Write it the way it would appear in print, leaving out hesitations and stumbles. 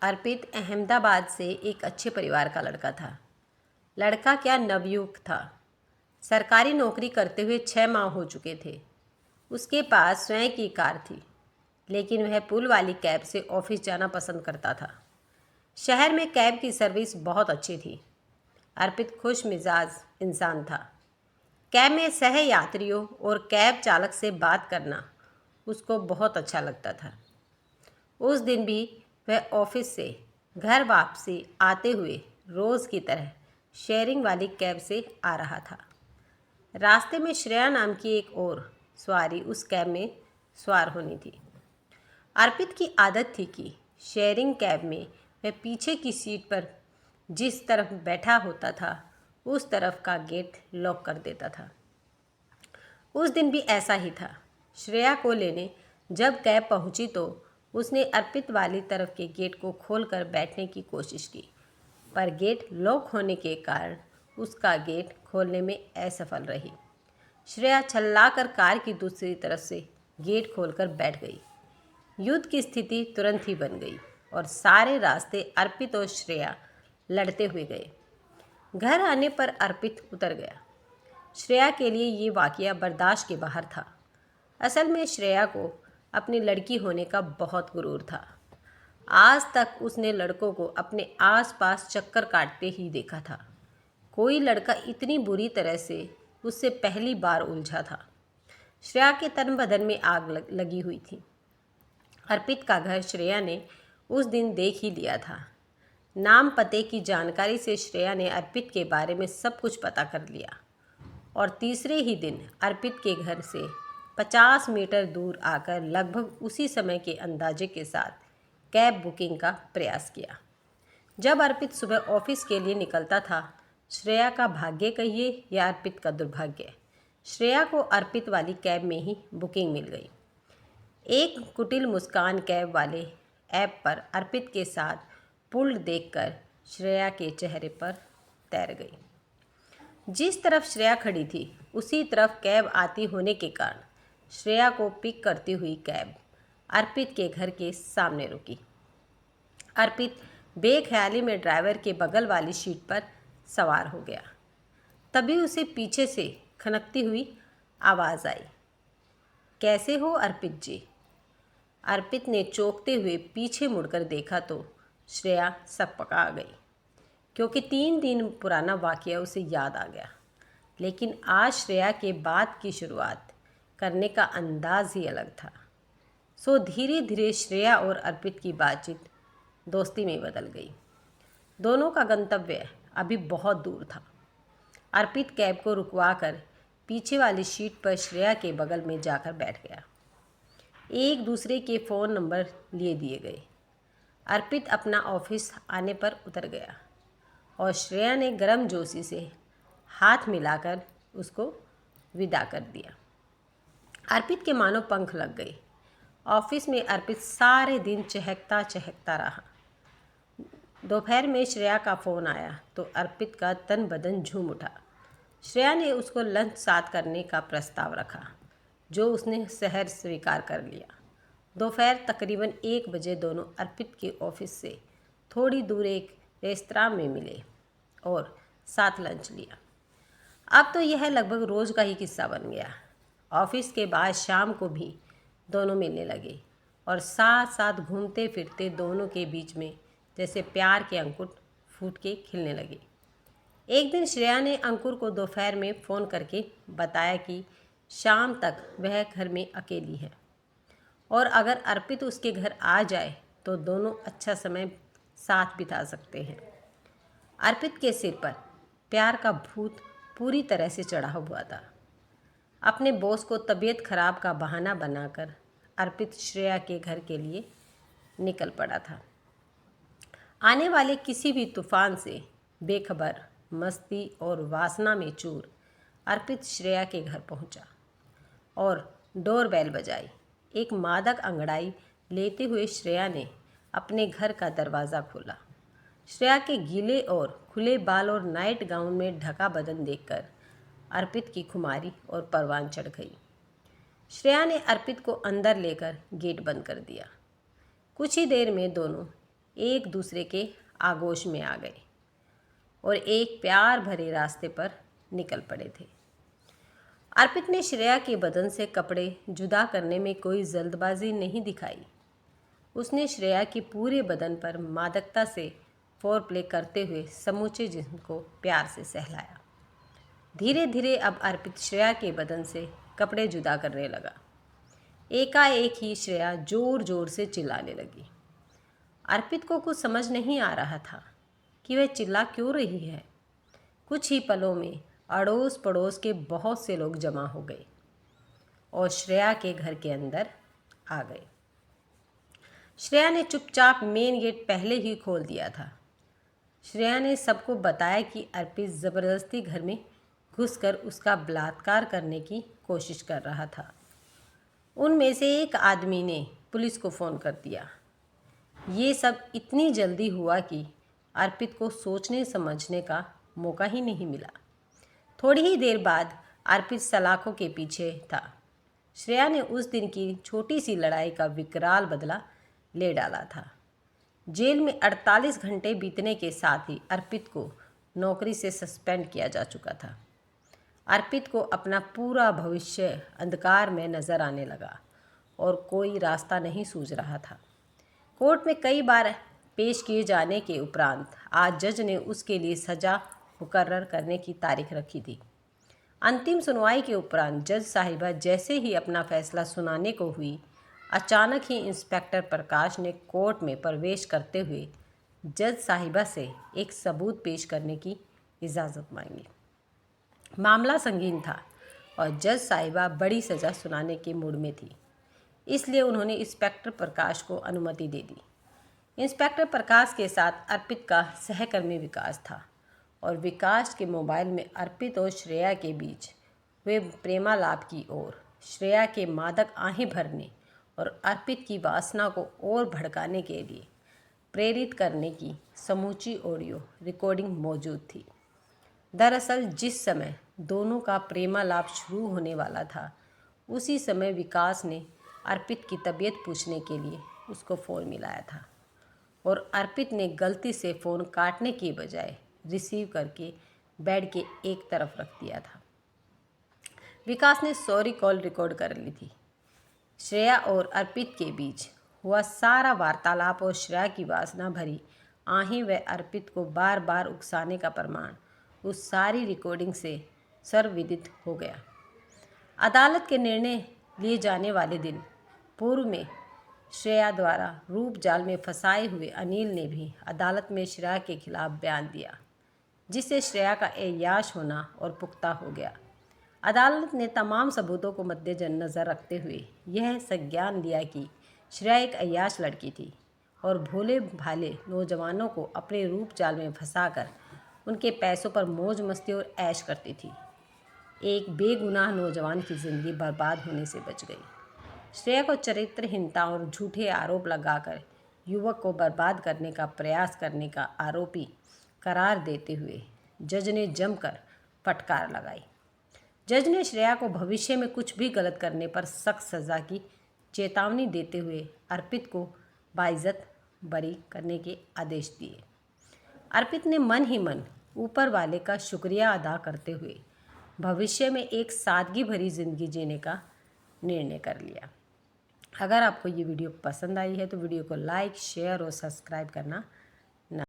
अर्पित अहमदाबाद से एक अच्छे परिवार का लड़का था। लड़का क्या, नवयुवक था। सरकारी नौकरी करते हुए 6 माह हो चुके थे। उसके पास स्वयं की कार थी, लेकिन वह पुल वाली कैब से ऑफिस जाना पसंद करता था। शहर में कैब की सर्विस बहुत अच्छी थी। अर्पित खुश मिजाज इंसान था। कैब में सह यात्रियों और कैब चालक से बात करना उसको बहुत अच्छा लगता था। उस दिन भी वह ऑफिस से घर वापसी आते हुए रोज़ की तरह शेयरिंग वाली कैब से आ रहा था। रास्ते में श्रेया नाम की एक और सवारी उस कैब में सवार होनी थी। अर्पित की आदत थी कि शेयरिंग कैब में वह पीछे की सीट पर जिस तरफ बैठा होता था उस तरफ का गेट लॉक कर देता था। उस दिन भी ऐसा ही था। श्रेया को लेने जब कैब पहुंची तो उसने अर्पित वाली तरफ के गेट को खोलकर बैठने की कोशिश की, पर गेट लॉक होने के कारण उसका गेट खोलने में असफल रही। श्रेया छल्लाकर कार की दूसरी तरफ से गेट खोलकर बैठ गई। युद्ध की स्थिति तुरंत ही बन गई और सारे रास्ते अर्पित और श्रेया लड़ते हुए गए। घर आने पर अर्पित उतर गया। श्रेया के लिए ये वाकया बर्दाश्त के बाहर था। असल में श्रेया को अपनी लड़की होने का बहुत गुरूर था। आज तक उसने लड़कों को अपने आसपास चक्कर काटते ही देखा था। कोई लड़का इतनी बुरी तरह से उससे पहली बार उलझा था। श्रेया के तन बदन में आग लगी हुई थी। अर्पित का घर श्रेया ने उस दिन देख ही लिया था। नाम पते की जानकारी से श्रेया ने अर्पित के बारे में सब कुछ पता कर लिया और तीसरे ही दिन अर्पित के घर से 50 मीटर दूर आकर लगभग उसी समय के अंदाजे के साथ कैब बुकिंग का प्रयास किया। जब अर्पित सुबह ऑफिस के लिए निकलता था, श्रेया का भाग्य कहिए या अर्पित का दुर्भाग्य, श्रेया को अर्पित वाली कैब में ही बुकिंग मिल गई। एक कुटिल मुस्कान कैब वाले ऐप पर अर्पित के साथ पुल देखकर श्रेया के चेहरे पर तैर गई। जिस तरफ श्रेया खड़ी थी उसी तरफ कैब आती होने के कारण श्रेया को पिक करती हुई कैब अर्पित के घर के सामने रुकी। अर्पित बेख्याली में ड्राइवर के बगल वाली सीट पर सवार हो गया। तभी उसे पीछे से खनकती हुई आवाज़ आई, कैसे हो अर्पित जी? अर्पित ने चौंकते हुए पीछे मुड़कर देखा तो श्रेया सकपका गई, क्योंकि 3 दिन पुराना वाकया उसे याद आ गया। लेकिन आज श्रेया के बात की शुरुआत करने का अंदाज ही अलग था। सो धीरे धीरे श्रेया और अर्पित की बातचीत दोस्ती में बदल गई। दोनों का गंतव्य अभी बहुत दूर था। अर्पित कैब को रुकवाकर पीछे वाली सीट पर श्रेया के बगल में जाकर बैठ गया। एक दूसरे के फ़ोन नंबर लिए दिए गए। अर्पित अपना ऑफिस आने पर उतर गया और श्रेया ने गर्मजोशी से हाथ मिलाकर उसको विदा कर दिया। अर्पित के मानो पंख लग गए। ऑफिस में अर्पित सारे दिन चहकता चहकता रहा। दोपहर में श्रेया का फ़ोन आया तो अर्पित का तन बदन झूम उठा। श्रेया ने उसको लंच साथ करने का प्रस्ताव रखा, जो उसने सहर्ष स्वीकार कर लिया। दोपहर तकरीबन 1 बजे दोनों अर्पित के ऑफिस से थोड़ी दूर एक रेस्तरां में मिले और साथ लंच लिया। अब तो यह लगभग रोज़ का ही किस्सा बन गया। ऑफिस के बाद शाम को भी दोनों मिलने लगे और साथ साथ घूमते फिरते दोनों के बीच में जैसे प्यार के अंकुर फूट के खिलने लगे। एक दिन श्रेया ने अंकुर को दोपहर में फ़ोन करके बताया कि शाम तक वह घर में अकेली है और अगर अर्पित उसके घर आ जाए तो दोनों अच्छा समय साथ बिता सकते हैं। अर्पित के सिर पर प्यार का भूत पूरी तरह से चढ़ा हुआ था। अपने बॉस को तबीयत खराब का बहाना बनाकर अर्पित श्रेया के घर के लिए निकल पड़ा था। आने वाले किसी भी तूफान से बेखबर, मस्ती और वासना में चूर अर्पित श्रेया के घर पहुंचा और डोरबेल बजाई। एक मादक अंगड़ाई लेते हुए श्रेया ने अपने घर का दरवाज़ा खोला। श्रेया के गीले और खुले बाल और नाइट गाउन में ढका बदन देखकर अर्पित की खुमारी और परवान चढ़ गई। श्रेया ने अर्पित को अंदर लेकर गेट बंद कर दिया। कुछ ही देर में दोनों एक दूसरे के आगोश में आ गए और एक प्यार भरे रास्ते पर निकल पड़े थे। अर्पित ने श्रेया के बदन से कपड़े जुदा करने में कोई जल्दबाजी नहीं दिखाई। उसने श्रेया के पूरे बदन पर मादकता से फोरप्ले करते हुए समूचे जिस्म को प्यार से सहलाया। धीरे धीरे अब अर्पित श्रेया के बदन से कपड़े जुदा करने लगा। एकाएक ही श्रेया जोर जोर से चिल्लाने लगी। अर्पित को कुछ समझ नहीं आ रहा था कि वह चिल्ला क्यों रही है। कुछ ही पलों में अड़ोस पड़ोस के बहुत से लोग जमा हो गए और श्रेया के घर के अंदर आ गए। श्रेया ने चुपचाप मेन गेट पहले ही खोल दिया था। श्रेया ने सबको बताया कि अर्पित ज़बरदस्ती घर में घुसकर उसका बलात्कार करने की कोशिश कर रहा था। उनमें से एक आदमी ने पुलिस को फ़ोन कर दिया। ये सब इतनी जल्दी हुआ कि अर्पित को सोचने समझने का मौका ही नहीं मिला। थोड़ी ही देर बाद अर्पित सलाखों के पीछे था। श्रेया ने उस दिन की छोटी सी लड़ाई का विकराल बदला ले डाला था। जेल में 48 घंटे बीतने के साथ ही अर्पित को नौकरी से सस्पेंड किया जा चुका था। अर्पित को अपना पूरा भविष्य अंधकार में नजर आने लगा और कोई रास्ता नहीं सूझ रहा था। कोर्ट में कई बार पेश किए जाने के उपरांत आज जज ने उसके लिए सज़ा मुकर्रर करने की तारीख रखी थी। अंतिम सुनवाई के उपरांत जज साहिबा जैसे ही अपना फैसला सुनाने को हुई, अचानक ही इंस्पेक्टर प्रकाश ने कोर्ट में प्रवेश करते हुए जज साहिबा से एक सबूत पेश करने की इजाज़त मांगी। मामला संगीन था और जज साहिबा बड़ी सज़ा सुनाने के मूड में थी, इसलिए उन्होंने इंस्पेक्टर प्रकाश को अनुमति दे दी। इंस्पेक्टर प्रकाश के साथ अर्पित का सहकर्मी विकास था और विकास के मोबाइल में अर्पित और श्रेया के बीच हुए प्रेमालाप की ओर श्रेया के मादक आहें भरने और अर्पित की वासना को और भड़काने के लिए प्रेरित करने की समूची ऑडियो रिकॉर्डिंग मौजूद थी। दरअसल जिस समय दोनों का प्रेमालाप शुरू होने वाला था, उसी समय विकास ने अर्पित की तबीयत पूछने के लिए उसको फ़ोन मिलाया था और अर्पित ने गलती से फ़ोन काटने के बजाय रिसीव करके बेड के एक तरफ रख दिया था। विकास ने सॉरी कॉल रिकॉर्ड कर ली थी। श्रेया और अर्पित के बीच हुआ सारा वार्तालाप और श्रेया की वासना भरी आहें व अर्पित को बार बार उकसाने का प्रमाण उस सारी रिकॉर्डिंग से सर्वविदित हो गया। अदालत के निर्णय लिए जाने वाले दिन पूर्व में श्रेया द्वारा रूप जाल में फंसाए हुए अनिल ने भी अदालत में श्रेया के खिलाफ बयान दिया, जिससे श्रेया का ऐयाश होना और पुख्ता हो गया। अदालत ने तमाम सबूतों को मद्देनज़र रखते हुए यह संज्ञान लिया कि श्रेया एक ऐयाश लड़की थी और भोले भाले नौजवानों को अपने रूप जाल में फंसाकर उनके पैसों पर मौज मस्ती और ऐश करती थी। एक बेगुनाह नौजवान की ज़िंदगी बर्बाद होने से बच गई। श्रेया को चरित्रहीनता और झूठे आरोप लगाकर युवक को बर्बाद करने का प्रयास करने का आरोपी करार देते हुए जज ने जमकर फटकार लगाई। जज ने श्रेया को भविष्य में कुछ भी गलत करने पर सख्त सज़ा की चेतावनी देते हुए अर्पित को बाइज्जत बरी करने के आदेश दिए। अर्पित ने मन ही मन ऊपर वाले का शुक्रिया अदा करते हुए भविष्य में एक सादगी भरी ज़िंदगी जीने का निर्णय कर लिया। अगर आपको ये वीडियो पसंद आई है तो वीडियो को लाइक, शेयर और सब्सक्राइब करना